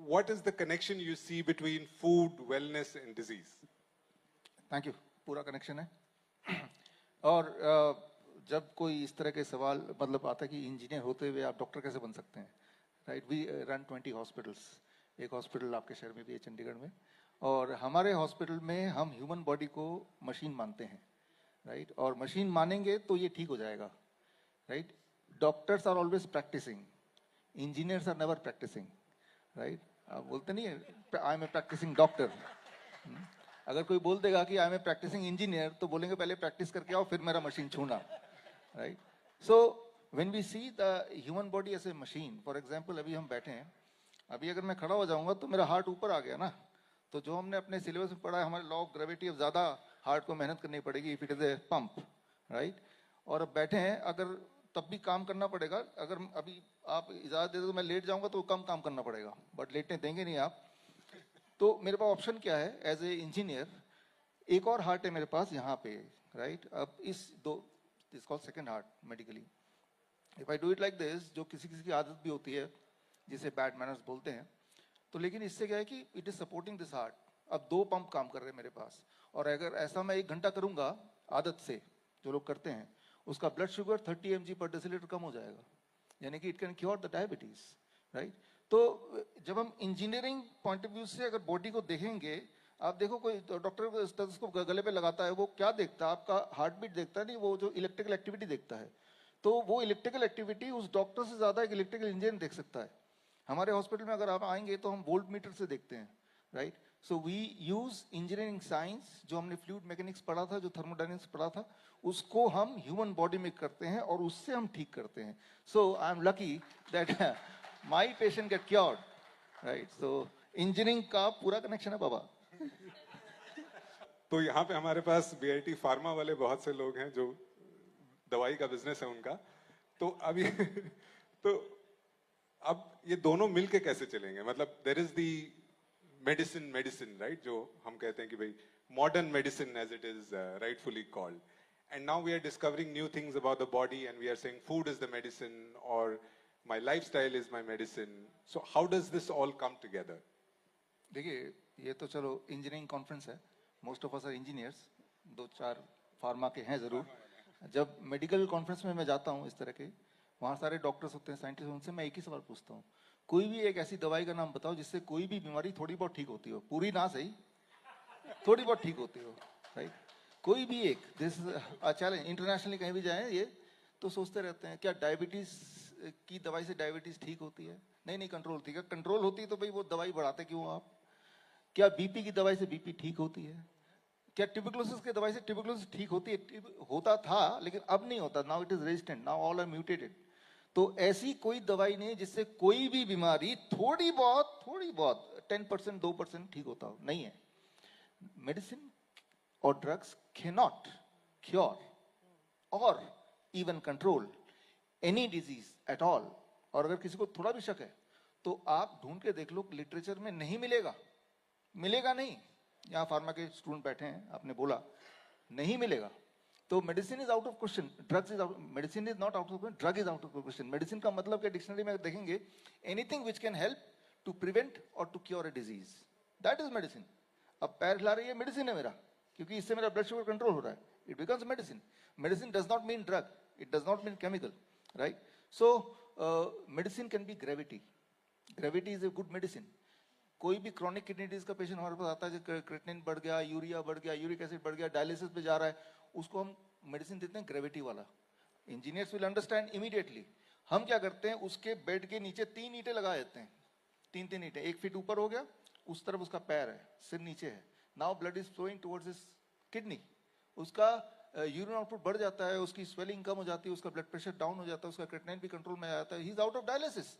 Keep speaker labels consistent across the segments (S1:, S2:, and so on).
S1: what is the connection you see between food, wellness and disease?
S2: Thank you, पूरा connection है। और जब कोई इस तरह के सवाल मतलब आता है कि इंजीनियर होते हुए आप डॉक्टर कैसे बन सकते हैं, राइट? वी रन 20 हॉस्पिटल्स, एक हॉस्पिटल आपके शहर में भी है, चंडीगढ़ में, और हमारे हॉस्पिटल में हम ह्यूमन बॉडी को मशीन मानते हैं, राइट? और मशीन मानेंगे तो ये ठीक हो जाएगा, right? Doctors are always practicing, engineers are never practicing, right? आप बोलते नहीं है I am a practicing doctor. अगर कोई बोल देगा कि I am a practicing engineer तो बोलेंगे पहले प्रैक्टिस करके आओ फिर मेरा मशीन छूना, right? So when we see the human body as a machine, for example अभी हम बैठे हैं, अभी अगर मैं खड़ा हो जाऊंगा तो मेरा हार्ट ऊपर आ गया ना, तो जो हमने अपने सिलेबस में पढ़ा है हमारे लॉ ऑफ ग्रेविटी, अब ज्यादा हार्ट को मेहनत करनी पड़ेगी if it is a pump, right? और अब बैठे हैं, अगर तब भी काम करना पड़ेगा, अगर अभी आप इजाजत दे दो तो मैं लेट जाऊंगा तो कम काम करना पड़ेगा, बट लेटने देंगे नहीं आप। तो मेरे पास ऑप्शन क्या है एज ए इंजीनियर? एक और हार्ट है मेरे पास यहाँ पे, राइट? अब इस दो this called second heart medically. If I do it like this, जो किसी किसी की आदत भी होती है जिसे बैड मैनर्स बोलते हैं, तो लेकिन इससे क्या है कि it is supporting this heart. अब दो पंप काम कर रहे हैं मेरे पास, और अगर ऐसा मैं 1 घंटा करूंगा आदत से, जो लोग करते हैं, उसका ब्लड शुगर 30 mg पर डेसीलीटर कम हो जाएगा, यानी कि it can cure the diabetes, right? तो जब हम इंजीनियरिंग पॉइंट ऑफ व्यू से अगर बॉडी को देखेंगे, आप देखो कोई डॉक्टर स्टेथोस्कोप गले पे लगाता है, वो क्या देखता है? आपका हार्ट बीट देखता है, नहीं, वो जो इलेक्ट्रिकल एक्टिविटी देखता है। तो वो इलेक्ट्रिकल एक्टिविटी उस डॉक्टर से ज्यादा एक इलेक्ट्रिकल इंजीनियर देख सकता है। हमारे हॉस्पिटल में अगर आप आएंगे तो हम वोल्ट मीटर से देखते हैं, right? So we use engineering science, जो हमने फ्लूइड मैकेनिक्स पढ़ा था, जो थर्मोडायनेमिक्स पढ़ा था, उसको हम ह्यूमन बॉडी में करते हैं और उससे हम ठीक करते हैं। So I am lucky that my patient get cured, right? So engineering का पूरा कनेक्शन है बाबा।
S1: तो यहाँ पे हमारे पास बीआईटी फार्मा वाले बहुत से लोग हैं जो दवाई का बिजनेस है उनका, तो अभी तो अब ये दोनों मिलके कैसे चलेंगे? मतलब there is the medicine right, जो हम कहते हैं कि भाई modern medicine as it is rightfully called, and now we are discovering new things about the body and we are saying food is the medicine और my lifestyle is my medicine. So how does this all come together?
S2: देखिए, ये तो चलो engineering conference है, most of us are engineers, 2-4 pharma के हैं जरूर। जब मेडिकल कॉन्फ्रेंस में मैं जाता हूँ इस तरह के, वहाँ सारे डॉक्टर्स होते हैं, साइंटिस्ट, उनसे मैं एक ही सवाल पूछता हूँ, कोई भी एक ऐसी दवाई का नाम बताओ जिससे कोई भी बीमारी थोड़ी बहुत ठीक होती हो, पूरी ना सही, थोड़ी बहुत ठीक होती हो, राइट? कोई भी एक, दिस चैलेंज, इंटरनेशनली कहीं भी जाए ये तो सोचते रहते हैं क्या डायबिटीज की दवाई से डायबिटीज ठीक होती है? नहीं नहीं, कंट्रोल होती है। कंट्रोल होती है तो भाई वो दवाई बढ़ाते क्यों आप? क्या बीपी की दवाई से बीपी ठीक होती है? क्या ट्यूबरकुलोसिस की दवाई से ट्यूबरकुलोसिस ठीक होती है? होता था लेकिन अब नहीं होता, now it is resistant, now all are mutated. तो ऐसी कोई दवाई नहीं जिससे कोई भी बीमारी थोड़ी बहुत 10% 2% ठीक होता हो, नहीं है। मेडिसिन और ड्रग्स कैनॉट क्योर और even control any disease at all. और अगर किसी को थोड़ा भी शक है तो आप ढूंढ के देख लो, लिटरेचर में नहीं मिलेगा, मिलेगा नहीं। यहाँ फार्मा के स्टूडेंट बैठे हैं, आपने बोला नहीं मिलेगा, तो medicine is out of question, drugs is out, medicine is not out of question, drug is out of question. Medicine का मतलब क्या? डिक्शनरी में देखेंगे, anything which can help to prevent और to cure a disease, that is medicine. अब पैर हिला रही है, मेडिसिन है मेरा, क्योंकि इससे मेरा ब्लड शुगर कंट्रोल हो रहा है, it becomes medicine. Medicine does not mean drug, it does not mean chemical, right? So medicine can be gravity, gravity is a good medicine. कोई भी क्रॉनिक किडनी डिजीज का पेशेंट हमारे पास आता है, जो क्रेटिनिन बढ़ गया, यूरिया बढ़ गया, यूरिक एसिड बढ़ गया, डायलिसिस पे जा रहा है, उसको हम मेडिसिन देते हैं ग्रेविटी वाला। Engineers will understand immediately. हम क्या करते हैं, उसके बेड के नीचे 3 ईंटें लगा देते हैं, 3 ईंटें, 1 फीट ऊपर हो गया, उस तरफ उसका पैर है, सिर नीचे है। Now blood is flowing towards his kidney, उसका यूरिन आउटपुट बढ़ जाता है, उसकी स्वेलिंग कम हो जाती है, उसका ब्लड प्रेशर डाउन हो जाता है, उसका क्रेटिनिन भी कंट्रोल में आ जाता है, he is out of dialysis.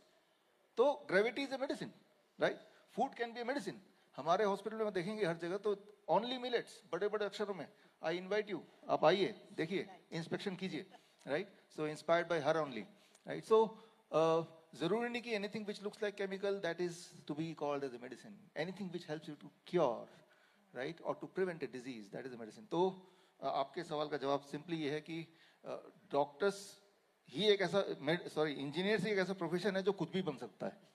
S2: तो gravity is a medicine, right? Food can be a medicine. हमारे हॉस्पिटल में देखेंगे हर जगह तो ओनली मिलेट्स, बड़े बड़े अक्षरों में, आई इनवाइट यू, आप आइए, देखिए, इंस्पेक्शन कीजिए, right? So inspired by her only, right? So जरूरी नहीं कि anything which looks like chemical that is to be called as a medicine. Anything which helps you to cure, right, और to prevent a disease, that is a medicine. तो आपके सवाल का जवाब simply ये है कि डॉक्टर्स ही एक ऐसा, सॉरी, इंजीनियर्स ही एक ऐसा प्रोफेशन है जो कुछ भी बन सकता है।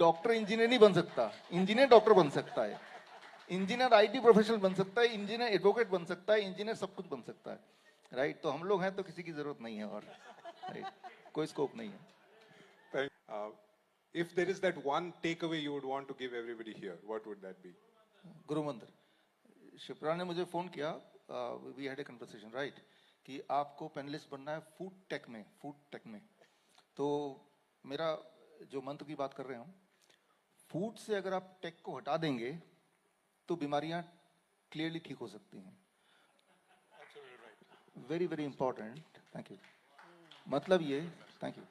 S2: डॉक्टर इंजीनियर नहीं बन सकता, इंजीनियर डॉक्टर बन सकता है, इंजीनियर आईटी प्रोफेशनल बन सकता है, इंजीनियर एडवोकेट बन सकता है, इंजीनियर सब कुछ बन सकता है, राइट? तो हम लोग हैं तो किसी की जरूरत नहीं है, और राइट, कोई स्कोप नहीं है।
S1: If there is that one takeaway you would want to give everybody here, what would that be?
S2: गुरु मंत्र। शिप्रा ने मुझे फोन किया, we had a conversation, right, कि आपको पैनलिस्ट बनना है फूड टेक में। तो मेरा जो मंत्र की बात कर रहे हैं, फूड से अगर आप टेक को हटा देंगे तो बीमारियां क्लियरली ठीक हो सकती हैं। Very very important, thank you. मतलब ये, थैंक यू,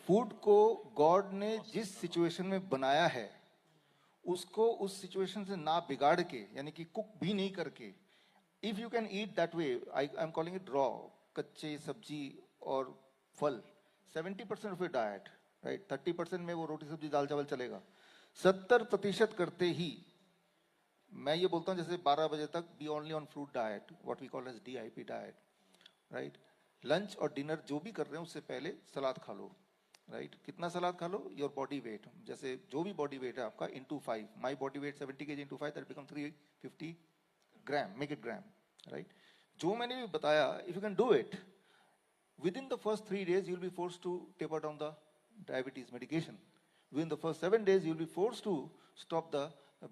S2: फूड को गॉड ने जिस सिचुएशन में बनाया है उसको उस सिचुएशन से ना बिगाड़ के, यानी कि कुक भी नहीं करके, if you can eat that way, I am calling it raw, कच्चे सब्जी और फल, 70% ऑफ योर डाइट, राइट, 30% में वो रोटी सब्जी दाल चावल चलेगा, 70% करते ही मैं ये बोलता हूँ जैसे 12 बजे तक be only on fruit diet, what we call as DIP diet, right. Lunch और डिनर जो भी कर रहे हैं उससे पहले सलाद खा लो, राइट। कितना सलाद खा लो? योर बॉडी वेट, जैसे जो भी बॉडी वेट है आपका into 5, my body weight 70 kg into 5, that become 350 gram, make eight gram, right. जो मैंने भी बताया, if you can do it within the first 3 days you'll be forced to taper down the diabetes medication. Within the first 7 days you'll be forced to stop the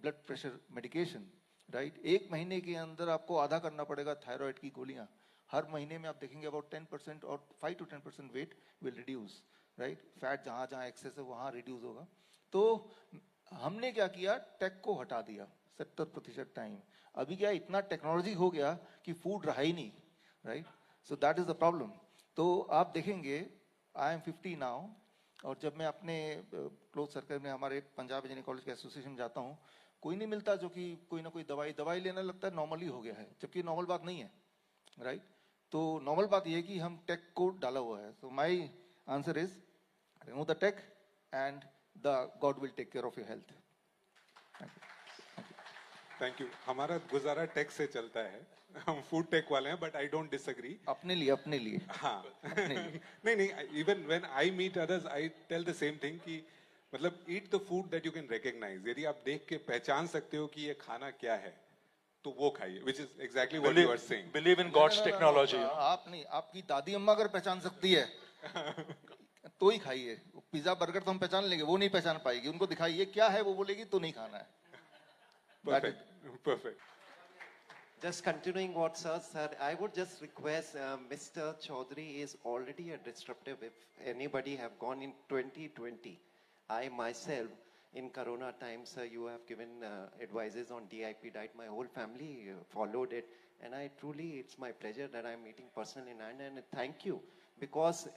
S2: blood pressure medication, right? 1 महीने के अंदर आपको आधा करना पड़ेगा thyroid की गोलियां। हर महीने में आप देखेंगे about 10% और 5 to 10% weight will reduce, right? Fat जहां जहां एक्सेस है वहां रिड्यूस होगा। तो हमने क्या किया, टेक को हटा दिया 70% टाइम। अभी क्या इतना टेक्नोलॉजी हो गया कि फूड रहा ही नहीं, right? So that is the problem. तो आप देखेंगे, आई एम 50 नाउ, और जब मैं अपने क्लोज सर्कल में हमारे पंजाब इंजीनियरिंग कॉलेज के एसोसिएशन में जाता हूँ, कोई नहीं मिलता जो कि कोई ना कोई दवाई लेने लगता है, नॉर्मली हो गया है, जबकि नॉर्मल बात नहीं है, राइट? तो नॉर्मल बात ये है कि हम टेक को डाला हुआ है। तो my answer is remove the tech and the God will take care of your health.
S1: Thank you. हमारा गुजारा टेक से चलता है, हम फूड टेक वाले हैं, बट आई डोंट डिसएग्री।
S2: अपने लिए
S1: हाँ नहीं, even when I meet others I tell the same thing कि मतलब eat the food that you can recognise. यदि आप देख के पहचान सकते हो कि ये खाना क्या है तो वो खाइए, which is exactly what you are saying.
S3: Believe in God's technology.
S2: आप नहीं, आपकी दादी अम्मा अगर पहचान सकती है तो ही खाइए। पिज्जा बर्गर तो हम पहचान लेंगे, वो नहीं पहचान पाएगी। उनको दिखाइए क्या है, वो बोलेगी तो नहीं खाना है।
S1: Perfect.
S4: Just continuing what sir said, I would just request Mr. Chaudhary is already a disruptive. If anybody have gone in 2020, I myself in Corona times, you have given advices on DIP diet. My whole family followed it, and I truly, it's my pleasure that I'm meeting personally, and thank you, because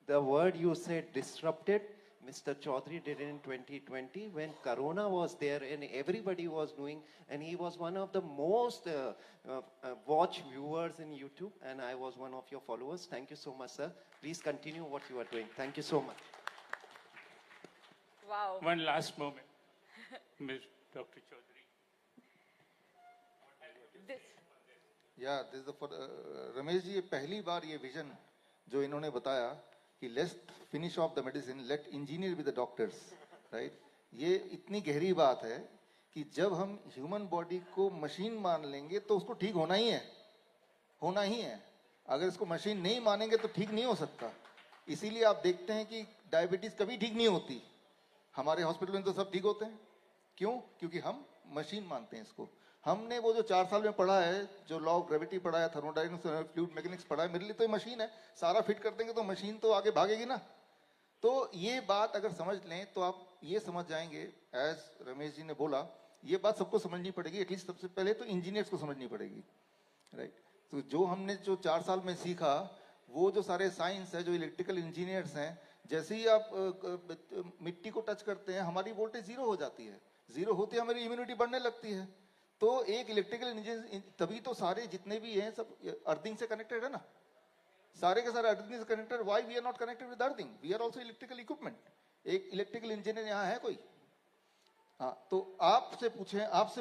S4: the word you said, disrupted, Mr. Chaudhary did it in 2020 when Corona was there and everybody was doing, and he was one of the most watched viewers in YouTube, and I was one of your followers. Thank you so much, sir. Please continue what you are doing. Thank you so much.
S5: Wow.
S3: One last moment, Ms. Dr. Chaudhary.
S5: This.
S2: या this Ramesh ji, ये पहली बार ये vision जो इन्होंने बताया कि let's finish off the medicine, let engineer be the doctors, right? ये इतनी गहरी बात है कि जब हम ह्यूमन बॉडी को मशीन मान लेंगे तो उसको ठीक होना ही है। अगर इसको मशीन नहीं मानेंगे तो ठीक नहीं हो सकता। इसीलिए आप देखते हैं कि डायबिटीज कभी ठीक नहीं होती। हमारे हॉस्पिटल में तो सब ठीक होते हैं। क्यों? क्योंकि हम मशीन मानते हैं इसको। हमने वो जो 4 साल में पढ़ा है, जो लॉ ऑफ ग्रेविटी पढ़ा है, थर्मोडायनामिक्स, फ्लूइड मैकेनिक्स पढ़ा है, मेरे लिए तो ये मशीन है। सारा फिट कर देंगे तो मशीन तो आगे भागेगी ना। तो ये बात अगर समझ लें तो आप ये समझ जाएंगे, एज रमेश जी ने बोला, ये बात सबको समझनी पड़ेगी। एटलीस्ट सबसे पहले तो इंजीनियर्स को समझनी पड़ेगी, राइट? तो जो हमने जो 4 साल में सीखा, वो जो सारे साइंस है, जो इलेक्ट्रिकल इंजीनियर्स हैं, जैसे ही आप मिट्टी को टच करते हैं हमारी वोल्टेज 0 हो जाती है। 0 होती है हमारी इम्यूनिटी बढ़ने लगती है। तो एक इलेक्ट्रिकल इंजीनियर, तभी तो सारे जितने भी हैं सब अर्थिंग से कनेक्टेड है ना, सारे के सारे अर्थिंग से connected. Why we are not connected with earthing? We are also electrical equipment. एक इलेक्ट्रिकल इंजीनियर यहाँ है कोई? हाँ, तो आपसे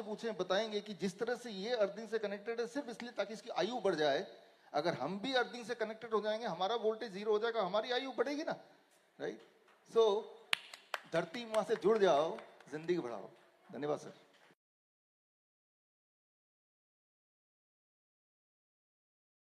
S2: पूछें बताएंगे कि जिस तरह से ये अर्थिंग से कनेक्टेड है सिर्फ इसलिए ताकि इसकी आयु बढ़ जाए। अगर हम भी अर्थिंग से कनेक्टेड हो जाएंगे, हमारा वोल्टेज 0 हो जाएगा, हमारी आयु बढ़ेगी ना, राइट? सो धरती माँ से जुड़ जाओ, जिंदगी बढ़ाओ। धन्यवाद सर।